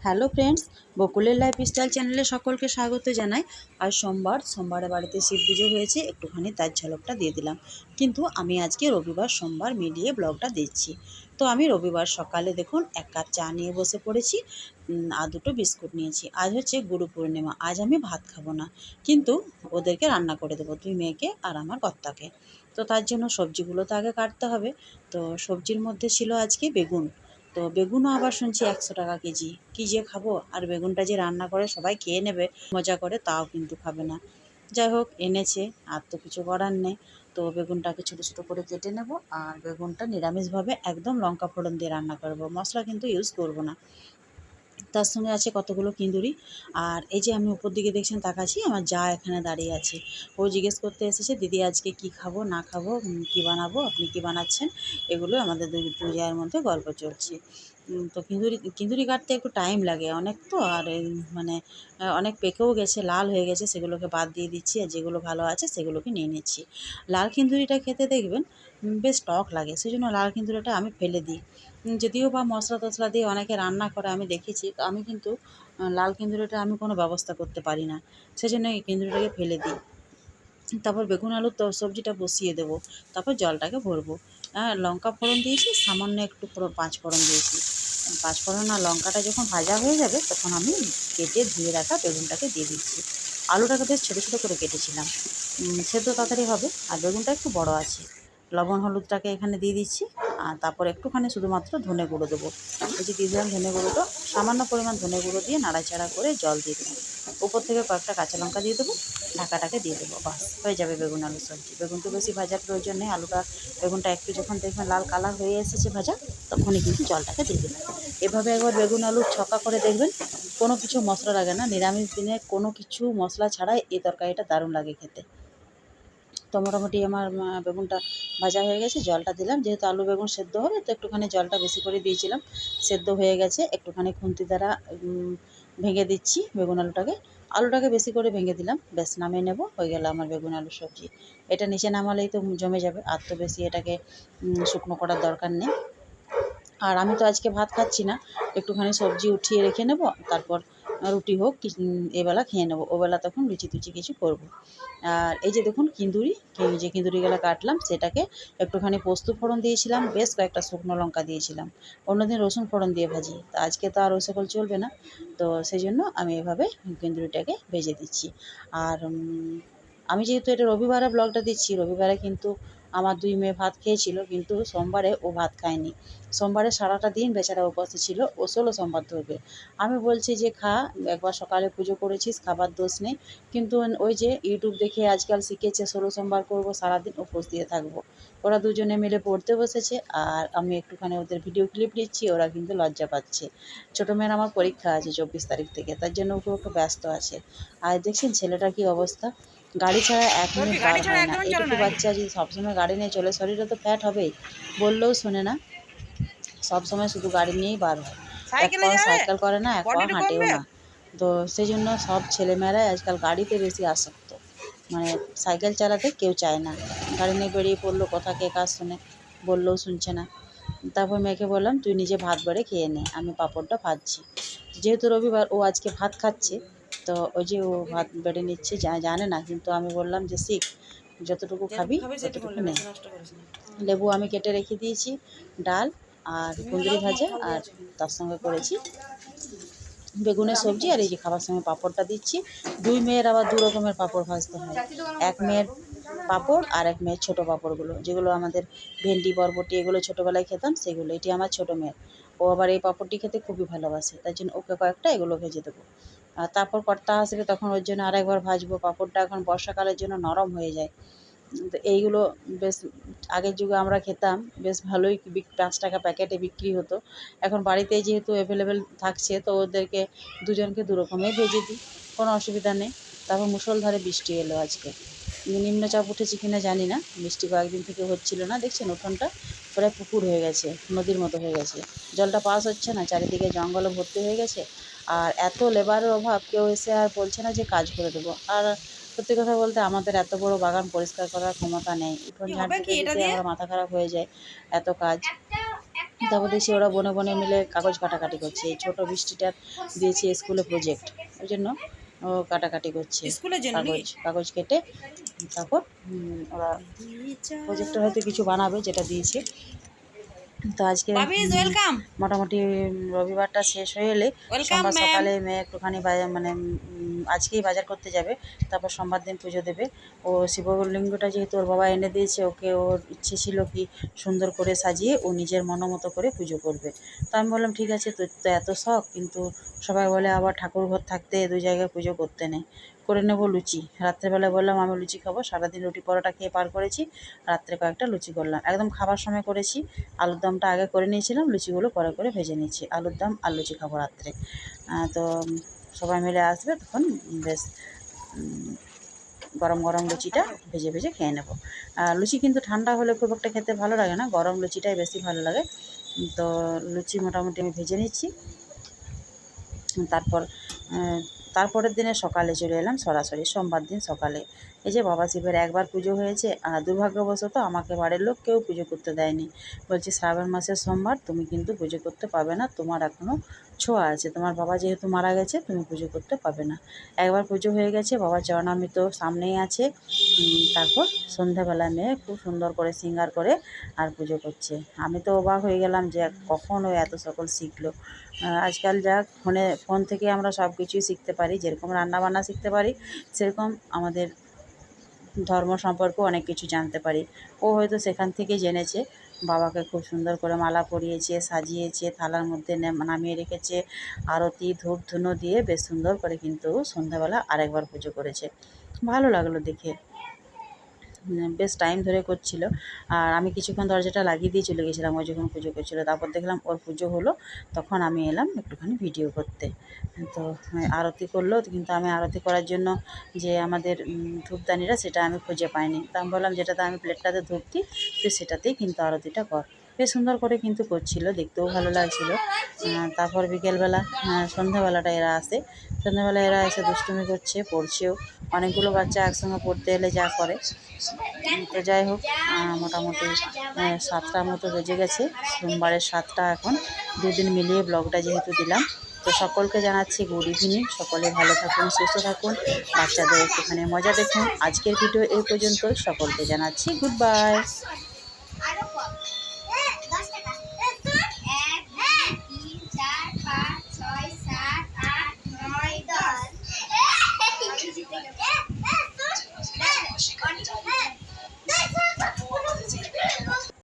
Hello friends, বকুলের lifestyle চ্যানেলে সকলকে স্বাগত জানাই। আজ সোমবারে বাড়িতে শিব পুজো হয়েছে, একটুখানি তার ঝলকটা দিয়ে দিলাম। কিন্তু আমি আজকে রবিবার সোমবার মিলিয়ে ব্লগটা দিচ্ছি। তো আমি রবিবার সকালে দেখুন এক কাপ চা নিয়ে বসে পড়েছি, আর দুটো বিস্কুট নিয়েছি। আজ হচ্ছে গুরু পূর্ণিমা, আজ আমি ভাত খাবো না, কিন্তু ওদেরকে রান্না করে দেবো, দুই মেয়েকে আর আমার কর্তাকে। তো তার জন্য সবজিগুলো তো আগে কাটতে হবে। তো সবজির মধ্যে ছিল আজকে বেগুন। তো বেগুনও আবার শুনছি 100 টাকা কেজি। কী যে খাবো, আর বেগুনটা যে রান্না করে সবাই খেয়ে নেবে মজা করে, তাও কিন্তু খাবে না। যাই হোক, এনেছে, আর তো কিছু করার নেই। তো বেগুনটাকে ছোটো ছোটো করে কেটে নেব, আর বেগুনটা নিরামিষভাবে একদম লঙ্কা ফোড়ন দিয়ে রান্না করব, মশলা কিন্তু ইউজ করব না। তার সঙ্গে আছে কতগুলো কিন্দুরি। আর এই যে আমি উপর দিকে দেখছেন তাকাচ্ছি, আমার যা এখানে দাঁড়িয়ে আছে। ও জিজ্ঞেস করতে এসেছে, দিদি আজকে কি খাবো না খাবো, কি বানাবো, আপনি কি বানাচ্ছেন। এগুলো আমাদের দুই দুই জায়ের মধ্যে গল্প চলছে। তো কিন্দুরি কাটতে একটু টাইম লাগে অনেক, তো আর মানে অনেক পেকেও গেছে, লাল হয়ে গেছে, সেগুলোকে বাদ দিয়ে দিচ্ছি, আর যেগুলো ভালো আছে সেগুলোকে নিয়ে নিচ্ছি। লাল কিন্দুরিটা খেতে দেখবেন বেশ টক লাগে, সেই জন্য লাল কিন্দুরিটা আমি ফেলে দিই। যদিও বা মশলা টশলা দিয়ে অনেকে রান্না করে আমি দেখেছি, তো আমি কিন্তু লাল কিন্দুরিটা আমি কোনো ব্যবস্থা করতে পারি না, সেজন্য এই কিন্দুরিটাকে ফেলে দিই। তারপর বেগুন আলুর সবজিটা বসিয়ে দেবো, তারপর জলটাকে ভরবো। লঙ্কা ফোড়ন দিয়েছি, সামান্য একটু পাঁচ ফোড়ন দিয়েছি। পাঁচ ফোড়ন আর লঙ্কাটা যখন ভাজা হয়ে যাবে, তখন আমি কেটে ধুয়ে রাখা বেগুনটাকে দিয়ে দিচ্ছি। আলুটাকে বেশ ছোটো ছোটো করে কেটেছিলাম, সেদ্ধ তাড়াতাড়ি হবে, আর বেগুনটা একটু বড় আছে। লবণ হলুদটাকে এখানে দিয়ে দিচ্ছি, আর তারপর একটুখানি শুধুমাত্র ধনে গুঁড়ো দেবো। এই যে দিয়ে দিলাম ধনে গুঁড়োটা, সামান্য পরিমাণ ধনে গুঁড়ো দিয়ে নাড়াচাড়া করে জল দিয়ে দেবো। উপর থেকে কয়েকটা কাঁচা লঙ্কা দিয়ে দেবো, ঢাকাটাকে দিয়ে দেবো, বাস হয়ে যাবে বেগুন আলুর সবজি। বেগুন তো বেশি ভাজার প্রয়োজন নেই, বেগুনটা একটু যখন দেখবেন লাল কালার হয়ে এসেছে ভাজা, তখনই কিন্তু জলটাকে দিয়ে দেবেন। এভাবে একবার বেগুন আলুর ছক্কা করে দেখবেন, কোনো কিছু মশলা লাগে না। নিরামিষ দিনে কোনো কিছু মশলা ছাড়াই এই তরকারিটা দারুণ লাগে খেতে। তো মোটামুটি আমার বেগুনটা ভাজা হয়ে গেছে, জলটা দিলাম, যেহেতু আলু বেগুন সেদ্ধ হবে, তো একটুখানি জলটা বেশি করে দিয়েছিলাম। সেদ্ধ হয়ে গেছে, একটুখানি খুন্তি দ্বারা ভেঙে দিচ্ছি বেগুন আলুটাকে। আলুটাকে বেশি করে ভেঙে দিলাম, ব্যাস নামিয়ে নেব, হয়ে গেল আমার বেগুন আলুর সবজি। এটা নিচে নামালেই তো জমে যাবে, আর তো বেশি এটাকে শুকনো করার দরকার নেই। আর আমি তো আজকে ভাত খাচ্ছি না, একটুখানি সবজি উঠিয়ে রেখে নেব, তারপর রুটি হোক এবেলা খেয়ে নেবো, ওবেলা তখন লুচি টুচি কিছু করব। আর এই যে দেখুন যে কিন্দুরিগুলো কাটলাম, সেটাকে একটুখানি পোস্ত ফোড়ন দিয়েছিলাম, বেশ কয়েকটা শুকনো লঙ্কা দিয়েছিলাম। অন্যদিন রসুন ফোড়ন দিয়ে ভাজি, তো আজকে তো আর ওই সকল চলবে না, তো সেই জন্য আমি এভাবে কিন্দুরিটাকে ভেজে দিচ্ছি। আর আমি যেহেতু এটা রবিবারে ব্লগটা দিচ্ছি, রবিবারে কিন্তু আমার দুই মেয়ে ভাত খেয়েছিল, কিন্তু সোমবারে ও ভাত খায়নি। সোমবারে সারাটা দিন বেচারা উপবাসে ছিল, ও 16 সোমবার ধরবে। আমি বলছি যে খা, একবার সকালে পুজো করেছিস, খাবার দোষ নেই। কিন্তু ওই যে ইউটিউব দেখে আজকাল শিখেছে 16 সোমবার করবো, সারাদিন উপোস দিয়ে থাকবো। ওরা দুজনে মিলে পড়তে বসেছে, আর আমি একটুখানি ওদের ভিডিও ক্লিপ দিচ্ছি, ওরা কিন্তু লজ্জা পাচ্ছে। ছোটো মেয়ের আমার পরীক্ষা আছে 24 তারিখ থেকে, তার জন্য ওকে একটু ব্যস্ত আছে। আর দেখছেন ছেলেটার কি অবস্থা, গাড়ি ছাড়া 1 মিনিট বার হয় না। এটুকু বাচ্চা যদি সবসময় গাড়ি নিয়ে চলে, শরীরে তো ফ্যাট হবেই, বললেও শোনে না, সবসময় শুধু গাড়ি নিয়েই বার হয়। এক পাও সাইকেল করে না, এক পাও হাঁটেও না। তো সেই জন্য সব ছেলেমেয়েরাই আজকাল গাড়িতে বেশি আসক্ত, মানে সাইকেল চালাতে কেউ চায় না। গাড়ি নিয়ে বেরিয়ে পড়লো, কথা কে কাজ শোনে, বললেও শুনছে না। তারপর মেয়েকে বললাম, তুই নিজে ভাত বেড়ে খেয়ে নে, আমি পাঁপড়টা ভাজছি। যেহেতু রবিবার, ও আজকে ভাত খাচ্ছে, তো ওই যে ও ভাত বেড়ে নিচ্ছে, জানে না, কিন্তু আমি বললাম যে শিখ, যতটুকু খাবি ততটুকু নে। লেবু আমি কেটে রেখে দিয়েছি, ডাল আর কুঁদরি ভাজা, আর তার সঙ্গে করেছি বেগুনের সবজি, আর এই যে খাবার সময় পাঁপড়টা দিচ্ছি। দুই মেয়ের আবার দু রকমের পাঁপড় ভাজতে হয়, এক মেয়ের পাঁপড় আর এক মেয়ের ছোটো পাঁপড়গুলো, যেগুলো আমাদের ভেন্ডি বরবটি এগুলো ছোটোবেলায় খেতাম, সেগুলো। এটি আমার ছোটো মেয়ের, ও আবার এই পাঁপড়টি খেতে খুবই ভালোবাসে, তাই জন্য ওকে কয়েকটা এগুলো ভেজে দেবো। আর তারপর কর্তা আসবে, তখন ওর জন্য আরেকবার ভাজবো। পাঁপড়টা এখন বর্ষাকালের জন্য নরম হয়ে যায়, তো এইগুলো বেশ আগের যুগে আমরা খেতাম, বেশ ভালোই 5 টাকা প্যাকেটে বিক্রি হতো। এখন বাড়িতেই যেহেতু অ্যাভেলেবেল থাকছে, তো ওদেরকে দুজনকে দু রকমের ভেজে দিই, কোনো অসুবিধা নেই। তারপর মুষলধারে বৃষ্টি এলো আজকে, নিম্নচাপ উঠেছে কিনা জানি না, বৃষ্টি কয়েকদিন থেকে হচ্ছিল না। দেখছেন উঠোনটা প্রায় পুকুর হয়ে গেছে, নদীর মতো হয়ে গেছে, জলটা পাস হচ্ছে না, চারিদিকে জঙ্গলে ভর্তি হয়ে গেছে। আর এত লেবারের অভাব, কেউ এসে আর বলছে না যে কাজ করে দেবো। আর সত্যি কথা বলতে, আমাদের এত বড় বাগান পরিষ্কার করার ক্ষমতা নেই, উঠোন ঝাঁট দিতে দিতে আমার মাথা খারাপ হয়ে যায়, এত কাজ। তারপর দেখছি ওরা বনে বনে মিলে কাগজ কাটাকাটি করছে। এই ছোটো বৃষ্টিটার দিয়েছে স্কুলে প্রজেক্ট, ওই জন্য ও কাটাকাটি করছে স্কুলের জন্য নাকি? কাগজ কাগজ কেটে। তারপর ওরা প্রজেক্টে হয়তো কিছু বানাবে যেটা দিয়েছে। তো আজকে বাবিজ ওয়েলকাম। মোটামুটি রবিবারটা শেষ হয়ে এলে ওয়েলকাম সোমবার ম্যাম। সকালে মেয়ে একটুখানি বাজার মানে আজকেই বাজার করতে যাবে, তারপর সোমবার দিন পুজো দেবে। ও শিবলিঙ্গটা যেহেতু ওর বাবা এনে দিয়েছে, ওকে ওর ইচ্ছে ছিল কি সুন্দর করে সাজিয়ে ও নিজের মতো করে পুজো করবে। তো আমি বললাম ঠিক আছে, তোর তো এত শখ, কিন্তু সবাই বলে আবার ঠাকুর ঘর থাকতে দু জায়গায় পুজো করতে নেই, করে নেবো লুচি। রাত্রেবেলা বললাম আমি লুচি খাবো, সারাদিন রুটি পরোটা খেয়ে পার করেছি, রাত্রে কয়েকটা লুচি করলাম, একদম খাবার সময় করেছি। আলুর দমটা আগে করে নিয়েছিলাম, লুচিগুলো পরে করে ভেজে নিয়েছি। আলুর দম আর লুচি খাবো রাত্রে। তো সবাই মিলে আসবে তখন বেশ গরম গরম লুচিটা ভেজে ভেজে খেয়ে নেব। লুচি কিন্তু ঠান্ডা হলে খুব একটা খেতে ভালো লাগে না, গরম লুচিটাই বেশি ভালো লাগে। তো লুচি মোটামুটি আমি ভেজে নিচ্ছি। তারপর তারপরের দিনে সকালে চলে এলাম, সরাসরি সোমবার দিন সকালে। এই যে বাবা শিবের একবার পুজো হয়েছে, আর দুর্ভাগ্যবশত আমাকে বাড়ির লোক কেউ পুজো করতে দেয়নি। বলছে শ্রাবণ মাসের সোমবার তুমি কিন্তু পুজো করতে পারবে না, তোমার এখনও ছোঁয়া আছে, তোমার বাবা যেহেতু মারা গেছে তুমি পুজো করতে পারবে না। একবার পুজো হয়ে গেছে, বাবা চরণামৃত সামনেই আছে। তারপর সন্ধ্যাবেলা মেয়ে খুব সুন্দর করে শৃঙ্গার করে আর পুজো করছে। আমি তো অবাক হয়ে গেলাম যে কখন ও এত সকল শিখলো। আজকাল যা ফোন থেকে আমরা সব কিছুই শিখতে পারি, যেরকম রান্নাবান্না শিখতে পারি, সেরকম আমাদের ধর্ম সম্পর্কেও অনেক কিছু জানতে পারি। ও হয়তো সেখান থেকে জেনেছে। বাবাকে খুব সুন্দর করে মালা পরিয়েছে, সাজিয়েছে, থালার মধ্যে নামিয়ে রেখেছে, আরতি ধূপ ধুনো দিয়ে বেশ সুন্দর করে কিন্তু সন্ধ্যাবেলা আরেকবার পুজো করেছে। ভালো লাগলো দেখে, বেশ টাইম ধরে করছিল। আর আমি কিছুক্ষণ দরজাটা লাগিয়ে দিয়ে চলে গেছিলাম ও যখন পুজো করছিল। তারপর দেখলাম ওর পুজো হলো, তখন আমি এলাম একটুখানি ভিডিও করতে। তো আরতি করলো, কিন্তু আমি আরতি করার জন্য যে আমাদের ধূপদানিটা সেটা আমি খুঁজে পাইনি। তো আমি বললাম যেটাতে আমি প্লেটটাতে ধূপ দিই তুই সেটাতেই কিন্তু আরতিটা কর। বেশ সুন্দর করে কিন্তু করছিল, দেখতেও ভালো লাগছিলো। তারপর বিকেলবেলা সন্ধ্যাবেলাটা এরা আসে, সন্ধ্যাবেলা এরা এসে দুষ্টুমি করছে, পড়ছেও। অনেকগুলো বাচ্চা একসঙ্গে পড়তে এলে যা করে। তো যাই হোক, মোটামুটি 7টার মতো বেজে গেছে, সোমবারের 7টা এখন। দুদিন মিলিয়ে ব্লগটা যেহেতু দিলাম, তো সকলকে জানাচ্ছি গুড ইভিনিং। সকলে ভালো থাকুন, সুস্থ থাকুন, বাচ্চাদের একটুখানি মজা দেখুন। আজকের ভিডিও এই পর্যন্ত, সকলকে জানাচ্ছি গুড বাই।